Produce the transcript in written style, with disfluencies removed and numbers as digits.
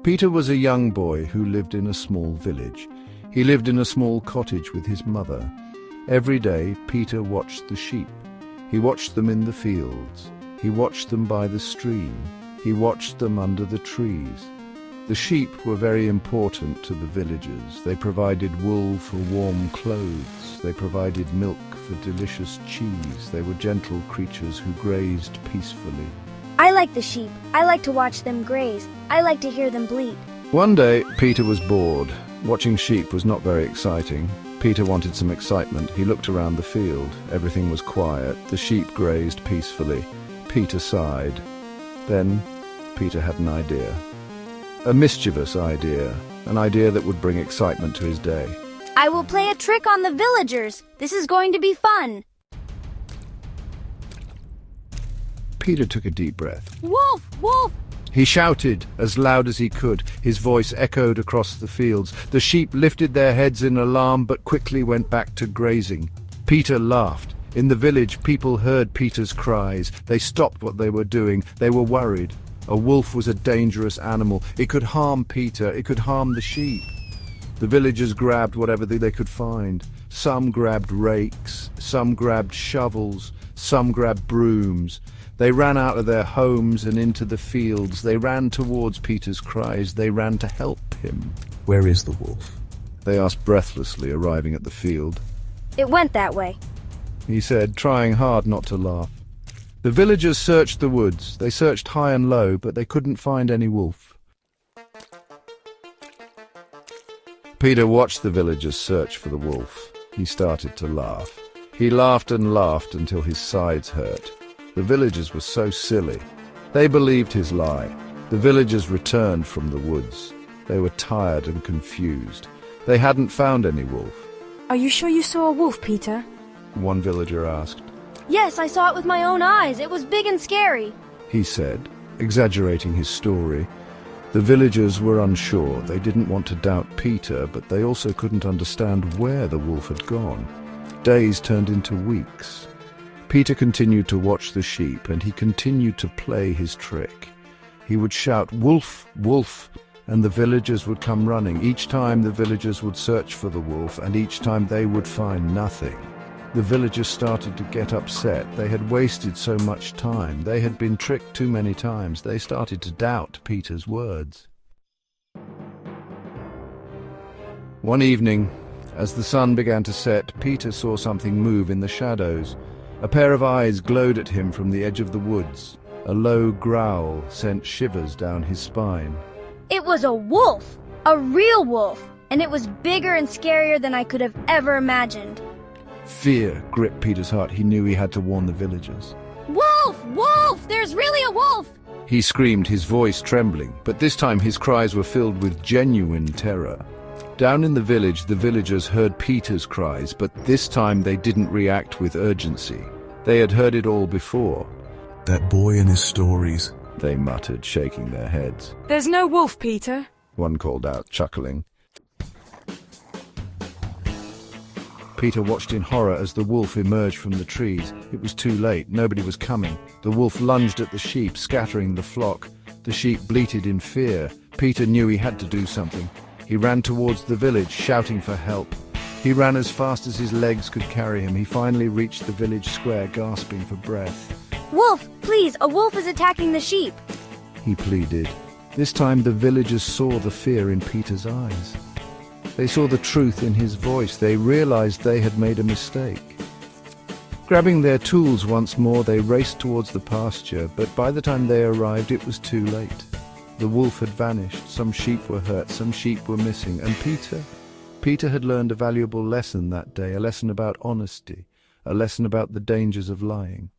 Peter was a young boy who lived in a small village. He lived in a small cottage with his mother. Every day, Peter watched the sheep. He watched them in the fields. He watched them by the stream. He watched them under the trees. The sheep were very important to the villagers. They provided wool for warm clothes. They provided milk for delicious cheese. They were gentle creatures who grazed peacefully. I like the sheep. I like to watch them graze. I like to hear them bleat. One day, Peter was bored. Watching sheep was not very exciting. Peter wanted some excitement. He looked around the field. Everything was quiet. The sheep grazed peacefully. Peter sighed. Then, Peter had an idea. A mischievous idea. An idea that would bring excitement to his day. I will play a trick on the villagers. This is going to be fun. Peter took a deep breath. Wolf! Wolf! He shouted as loud as he could. His voice echoed across the fields. The sheep lifted their heads in alarm but quickly went back to grazing. Peter laughed. In the village, people heard Peter's cries. They stopped what they were doing. They were worried. A wolf was a dangerous animal. It could harm Peter. It could harm the sheep. The villagers grabbed whatever they could find. Some grabbed rakes. Some grabbed shovels. Some grabbed brooms. They ran out of their homes and into the fields. They ran towards Peter's cries. They ran to help him. "Where is the wolf?" They asked breathlessly, arriving at the field. It went that way. He said, trying hard not to laugh. The villagers searched the woods. They searched high and low, but they couldn't find any wolf. Peter watched the villagers search for the wolf. He started to laugh. He laughed and laughed until his sides hurt. The villagers were so silly. They believed his lie. The villagers returned from the woods. They were tired and confused. They hadn't found any wolf. Are you sure you saw a wolf, Peter? One villager asked. Yes, I saw it with my own eyes. It was big and scary. He said, exaggerating his story. The villagers were unsure. They didn't want to doubt Peter, but they also couldn't understand where the wolf had gone. Days turned into weeks. Peter continued to watch the sheep, and he continued to play his trick. He would shout, "Wolf! Wolf!" and the villagers would come running. Each time the villagers would search for the wolf, and each time they would find nothing. The villagers started to get upset. They had wasted so much time. They had been tricked too many times. They started to doubt Peter's words. One evening, as the sun began to set, Peter saw something move in the shadows. A pair of eyes glowed at him from the edge of the woods. A low growl sent shivers down his spine. It was a wolf! A real wolf! And it was bigger and scarier than I could have ever imagined. Fear gripped Peter's heart. He knew he had to warn the villagers. Wolf! Wolf! There's really a wolf! He screamed, his voice trembling, but this time his cries were filled with genuine terror. Down in the village, the villagers heard Peter's cries, but this time they didn't react with urgency. They had heard it all before. "That boy and his stories," they muttered, shaking their heads. There's no wolf, Peter. One called out, chuckling. Peter watched in horror as the wolf emerged from the trees. It was too late. Nobody was coming. The wolf lunged at the sheep, scattering the flock. The sheep bleated in fear. Peter knew he had to do something. He ran towards the village, shouting for help. He ran as fast as his legs could carry him. He finally reached the village square, gasping for breath. Wolf! Please, a wolf is attacking the sheep! He pleaded. This time the villagers saw the fear in Peter's eyes. They saw the truth in his voice. They realized they had made a mistake. Grabbing their tools once more, they raced towards the pasture, but by the time they arrived, it was too late. The wolf had vanished. Some sheep were hurt, some sheep were missing, and Peter had learned a valuable lesson that day, a lesson about honesty, a lesson about the dangers of lying.